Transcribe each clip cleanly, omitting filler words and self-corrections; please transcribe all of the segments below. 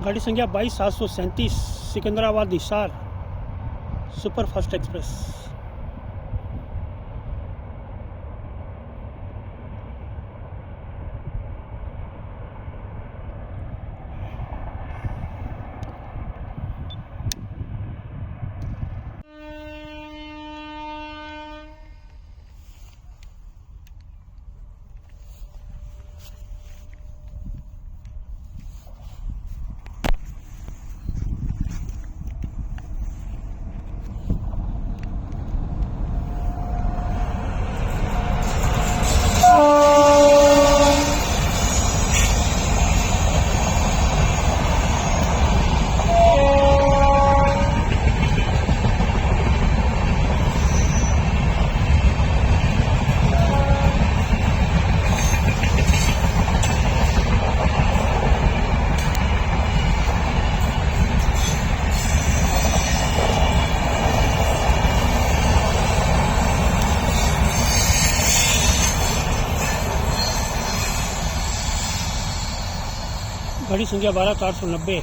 गाड़ी संख्या 22,737 Secunderabad Hisar superfast express. गाड़ी संख्या 12,490।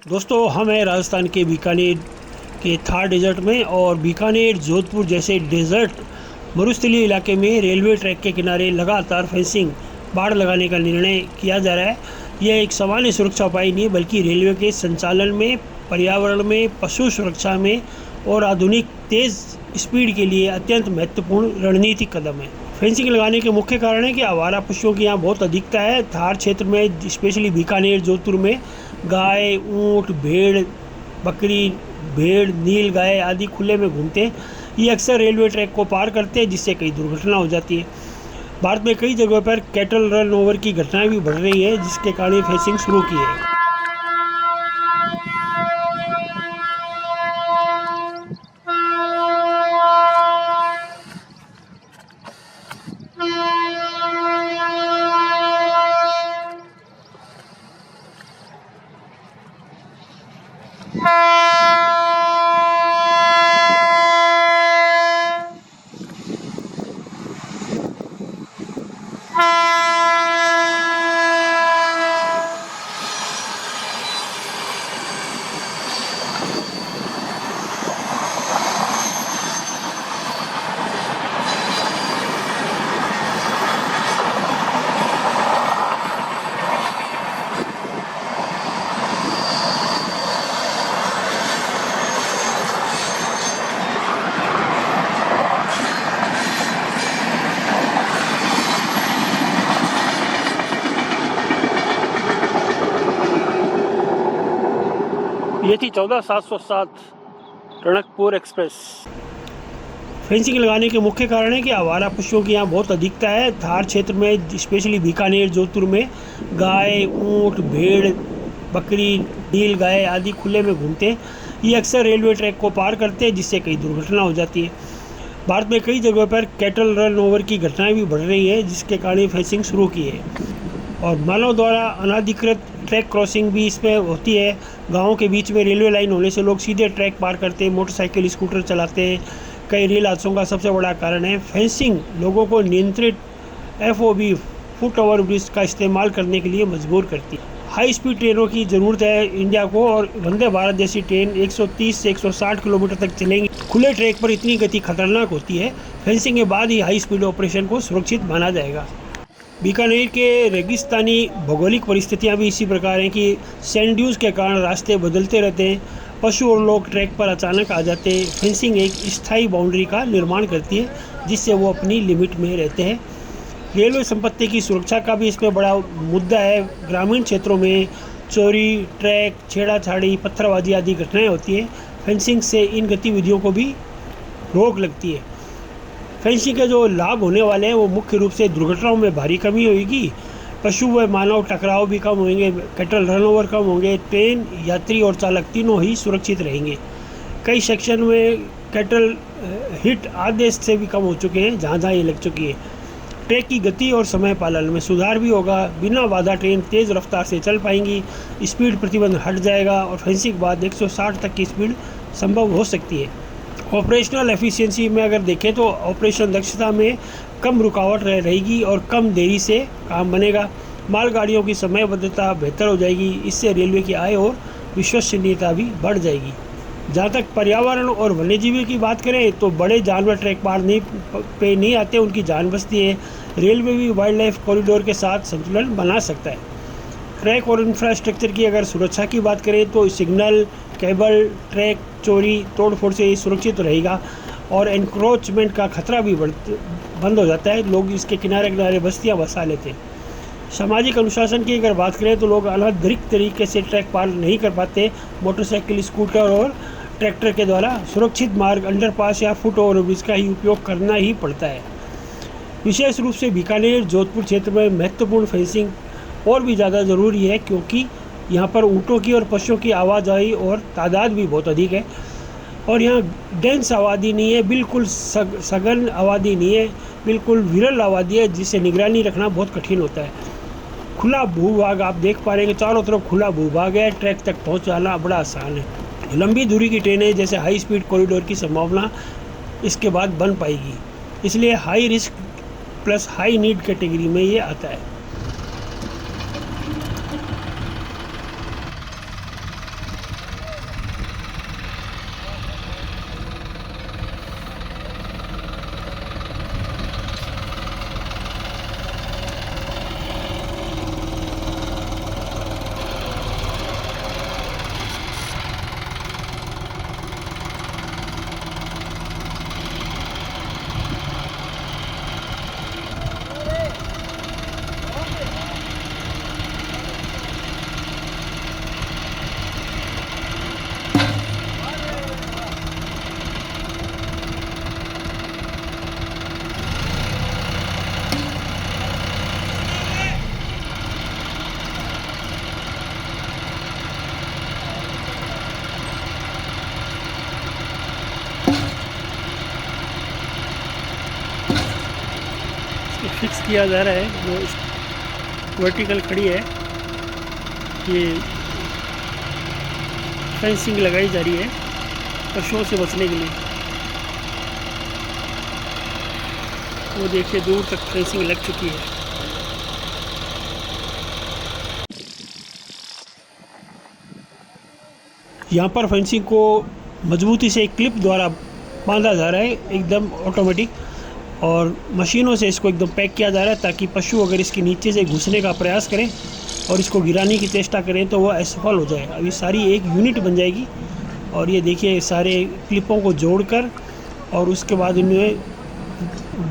दोस्तों, हम हैं राजस्थान के बीकानेर के थार डेजर्ट में, और बीकानेर जोधपुर जैसे डेजर्ट मरुस्थलीय इलाके में रेलवे ट्रैक के किनारे लगातार फेंसिंग बाड़ लगाने का निर्णय किया जा रहा है। यह एक सामान्य सुरक्षा उपाय नहीं है, बल्कि रेलवे के संचालन में, पर्यावरण में, पशु सुरक्षा में और आधुनिक तेज़ स्पीड के लिए अत्यंत महत्वपूर्ण रणनीतिक कदम है। फेंसिंग लगाने के मुख्य कारण है कि आवारा पशुओं की यहाँ बहुत अधिकता है। थार क्षेत्र में, स्पेशली बीकानेर जोधपुर में गाय, ऊँट, भेड़, बकरी, भेड़, नील गाय आदि खुले में घूमते हैं। ये अक्सर रेलवे ट्रैक को पार करते हैं, जिससे कई दुर्घटना हो जाती है। भारत में कई जगहों पर कैटल रन ओवर की घटनाएं भी बढ़ रही है, जिसके कारण फेंसिंग शुरू की है। ये थी 14,707 रणकपुर एक्सप्रेस। फेंसिंग लगाने के मुख्य कारण है कि आवारा पशुओं की यहाँ बहुत अधिकता है। थार क्षेत्र में, स्पेशली बीकानेर जोधपुर में गाय, ऊँट, भेड़, बकरी, नील गाय आदि खुले में घूमते हैं। ये अक्सर रेलवे ट्रैक को पार करते हैं, जिससे कई दुर्घटना हो जाती है। भारत में कई जगहों पर कैटल रन ओवर की घटनाएं भी बढ़ रही है, जिसके कारण फेंसिंग शुरू की है। और मानव द्वारा अनाधिकृत ट्रैक क्रॉसिंग भी इसमें होती है। गाँव के बीच में रेलवे लाइन होने से लोग सीधे ट्रैक पार करते हैं, मोटरसाइकिल, स्कूटर चलाते हैं। कई रेल हादसों का सबसे बड़ा कारण है। फेंसिंग लोगों को नियंत्रित FOB फुट ओवर ब्रिज का इस्तेमाल करने के लिए मजबूर करती है। हाई स्पीड ट्रेनों की ज़रूरत है इंडिया को, और वंदे भारत जैसी ट्रेन 130 से 160 किलोमीटर तक चलेंगी। खुले ट्रैक पर इतनी गति खतरनाक होती है। फेंसिंग के बाद ही हाई स्पीड ऑपरेशन को सुरक्षित माना जाएगा। बीकानेर के रेगिस्तानी भौगोलिक परिस्थितियां भी इसी प्रकार हैं कि सैंड ड्यूज के कारण रास्ते बदलते रहते हैं। पशु और लोग ट्रैक पर अचानक आ जाते हैं। फेंसिंग एक स्थायी बाउंड्री का निर्माण करती है, जिससे वो अपनी लिमिट में रहते हैं। रेलवे संपत्ति की सुरक्षा का भी इसमें बड़ा मुद्दा है। ग्रामीण क्षेत्रों में चोरी, ट्रैक, छेड़ाछाड़ी, पत्थरबाजी आदि घटनाएं होती हैं। फेंसिंग से इन गतिविधियों को भी रोक लगती है। फेंसिंग के जो लाभ होने वाले हैं वो मुख्य रूप से दुर्घटनाओं में भारी कमी होगी, पशु व मानव टकराव भी कम होंगे, कैटल रनओवर कम होंगे, ट्रेन यात्री और चालक तीनों ही सुरक्षित रहेंगे। कई सेक्शन में कैटल हिट आधे से भी कम हो चुके हैं जहाँ जहाँ ये लग चुकी है। ट्रैक की गति और समय पालन में सुधार भी होगा, बिना बाधा ट्रेन तेज़ रफ्तार से चल पाएंगी, स्पीड प्रतिबंध हट जाएगा और फेंसिंग के बाद 160 तक की स्पीड संभव हो सकती है। ऑपरेशनल एफिशिएंसी में अगर देखें तो ऑपरेशन दक्षता में कम रुकावट रहेगी और कम देरी से काम बनेगा। मालगाड़ियों की समयबद्धता बेहतर हो जाएगी, इससे रेलवे की आय और विश्वसनीयता भी बढ़ जाएगी। जहाँ तक पर्यावरण और वन्यजीवी की बात करें तो बड़े जानवर ट्रैक पार पे नहीं आते, उनकी जान बचती है। रेलवे भी वाइल्ड लाइफ कॉरिडोर के साथ संतुलन बना सकता है। ट्रैक और इंफ्रास्ट्रक्चर की अगर सुरक्षा की बात करें तो सिग्नल, केबल, ट्रैक चोरी तोड़फोड़ से सुरक्षित रहेगा और एनक्रोचमेंट का खतरा भी बंद हो जाता है। लोग इसके किनारे किनारे बस्तियाँ बसा लेते हैं। सामाजिक अनुशासन की अगर बात करें तो लोग अनाधिकृत तरीके से ट्रैक पार नहीं कर पाते। मोटरसाइकिल, स्कूटर और ट्रैक्टर के द्वारा सुरक्षित मार्ग, अंडरपास या फुट ओवरब्रिज का ही उपयोग करना ही पड़ता है। विशेष रूप से बीकानेर, जोधपुर क्षेत्र में महत्वपूर्ण फेंसिंग और भी ज़्यादा ज़रूरी है क्योंकि यहाँ पर ऊँटों की और पशुओं की आवाजाही और तादाद भी बहुत अधिक है और यहाँ डेंस आबादी नहीं है, बिल्कुल सघन आबादी नहीं है, बिल्कुल विरल आबादी है जिससे निगरानी रखना बहुत कठिन होता है। खुला भूभाग आप देख पा रहे हैं कि चारों तरफ खुला भूभाग है, ट्रैक तक पहुँचाना बड़ा आसान है। लंबी दूरी की ट्रेनें जैसे हाई स्पीड कॉरिडोर की संभावना इसके बाद बन पाएगी, इसलिए high risk plus high need category में ये आता है। फिक्स किया जा रहा है, जो वर्टिकल खड़ी है ये फेंसिंग लगाई जा रही है पशुओं से बचने के लिए। वो देखिए दूर तक फेंसिंग लग चुकी है। यहाँ पर फेंसिंग को मजबूती से एक क्लिप द्वारा बांधा जा रहा है, एकदम ऑटोमेटिक, और मशीनों से इसको एकदम पैक किया जा रहा है ताकि पशु अगर इसके नीचे से घुसने का प्रयास करें और इसको गिराने की चेष्टा करें तो वो असफल हो जाए। अब ये सारी एक यूनिट बन जाएगी और ये देखिए सारे क्लिपों को जोड़कर और उसके बाद इनमें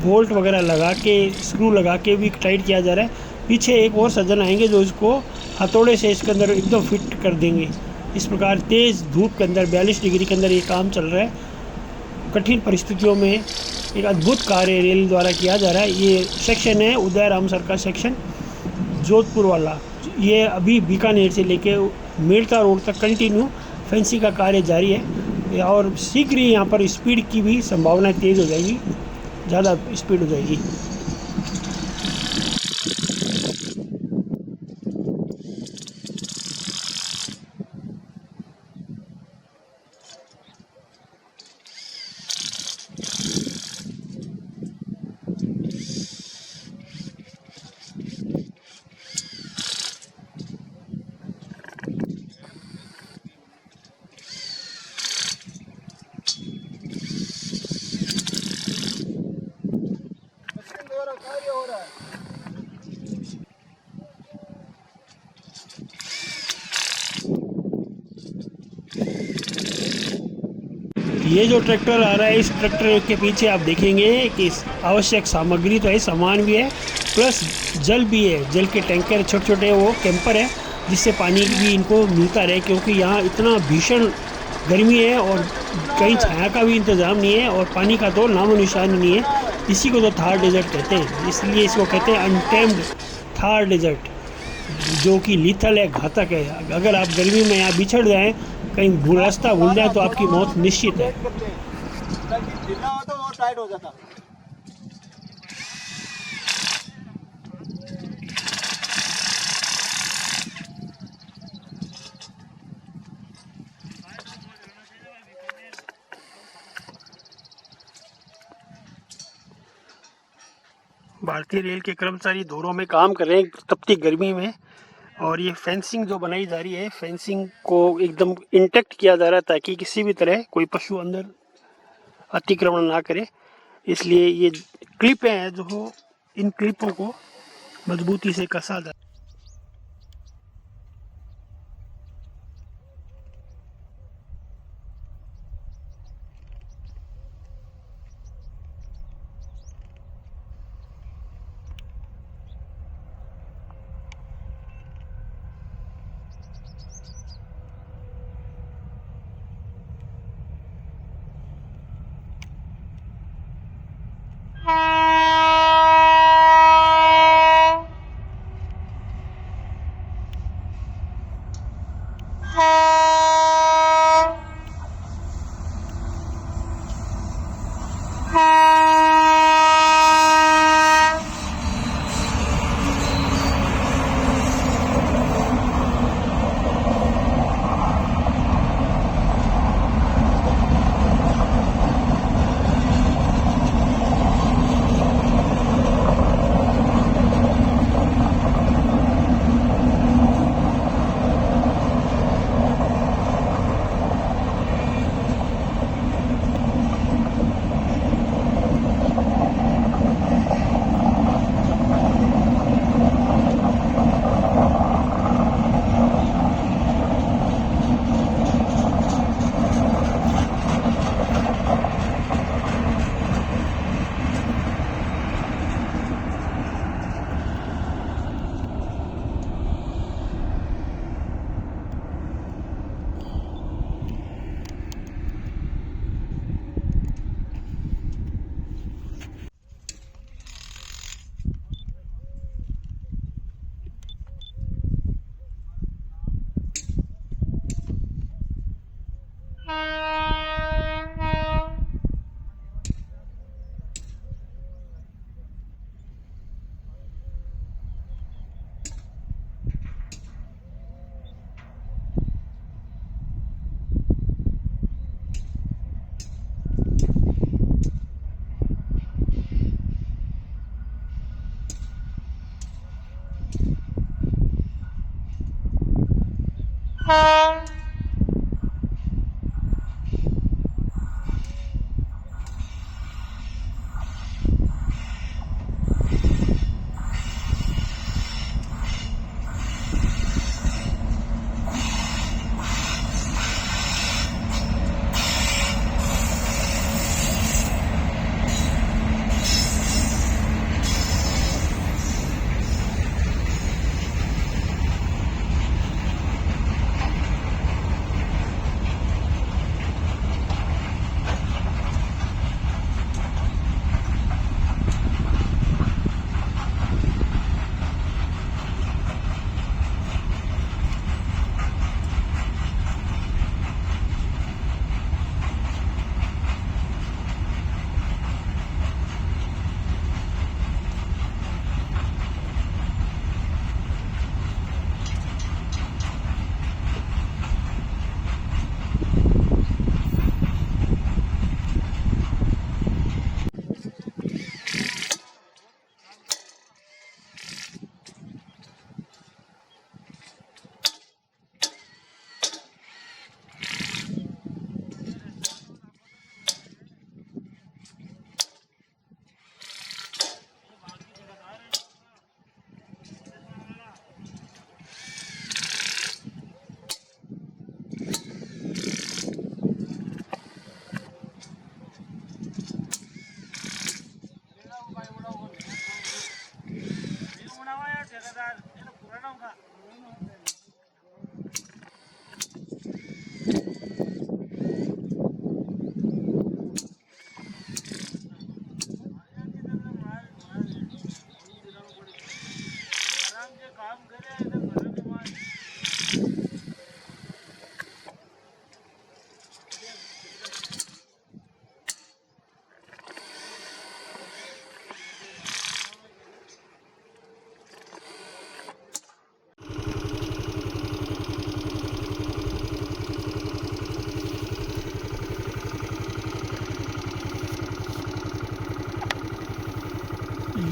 बोल्ट वगैरह लगा के, स्क्रू लगा के भी टाइट किया जा रहा है। पीछे एक और सज्जन आएंगे जो इसको हथौड़े से इसके अंदर एकदम फिट कर देंगे। इस प्रकार तेज़ धूप के अंदर 42 डिग्री के अंदर ये काम चल रहा है। कठिन परिस्थितियों में एक अद्भुत कार्य रेल द्वारा किया जा रहा है। ये सेक्शन है उदय राम सर का सेक्शन, जोधपुर वाला। ये अभी बीकानेर से लेके मेड़ता रोड तक कंटिन्यू फेंसिंग का कार्य जारी है और शीघ्र ही यहाँ पर स्पीड की भी संभावना तेज़ हो जाएगी, ज़्यादा स्पीड हो जाएगी। ये जो ट्रैक्टर आ रहा है, इस ट्रैक्टर के पीछे आप देखेंगे कि आवश्यक सामग्री तो है, सामान भी है, प्लस जल भी है। जल के टैंकर छोटे छोटे वो कैंपर है जिससे पानी भी इनको मिलता रहे, क्योंकि यहाँ इतना भीषण गर्मी है और कहीं छाया का भी इंतज़ाम नहीं है और पानी का तो नामो निशान नहीं है। इसी को तो थार डेजर्ट कहते हैं, इसलिए इसको कहते हैं अनटेम्ड थार डेजर्ट, जो कि लीथल है, घातक है। अगर आप गर्मी में यहाँ बिछड़ जाएं, कहीं रास्ता भूल जाए तो आपकी मौत निश्चित है। भारतीय रेल के कर्मचारी धूलों में काम कर रहे हैं तपती गर्मी में, और ये फेंसिंग जो बनाई जा रही है, फेंसिंग को एकदम इंटेक्ट किया जा रहा है ताकि किसी भी तरह कोई पशु अंदर अतिक्रमण ना करे। इसलिए ये क्लिपें हैं, जो इन क्लिपों को मजबूती से कसा जा।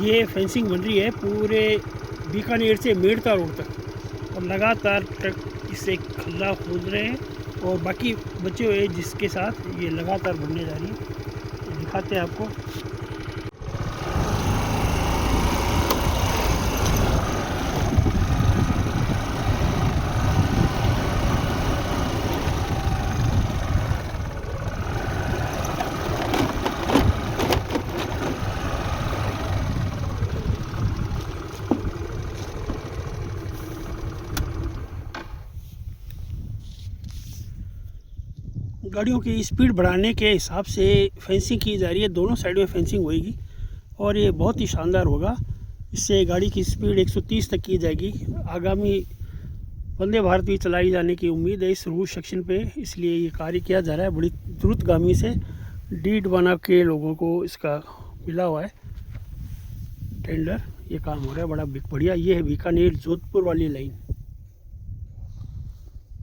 ये फेंसिंग बन रही है पूरे बीकानेर से मेड़ता रोड तक और लगातार ट्रक इसे खड्डा खोद रहे हैं और बाकी बचे हुए जिसके साथ ये लगातार बनने जा रही है। तो दिखाते हैं आपको। गाड़ियों की स्पीड बढ़ाने के हिसाब से फेंसिंग की जा रही है, दोनों साइड में फेंसिंग होएगी और ये बहुत ही शानदार होगा। इससे गाड़ी की स्पीड 130 तक की जाएगी। आगामी वंदे भारत भी चलाई जाने की उम्मीद है इस रूट सेक्शन पे, इसलिए ये कार्य किया जा रहा है बड़ी द्रुतगामी से। डीड बना के लोगों को इसका मिला हुआ है टेंडर, ये काम हो रहा है बड़ा बढ़िया। ये है बीकानेर जोधपुर वाली लाइन।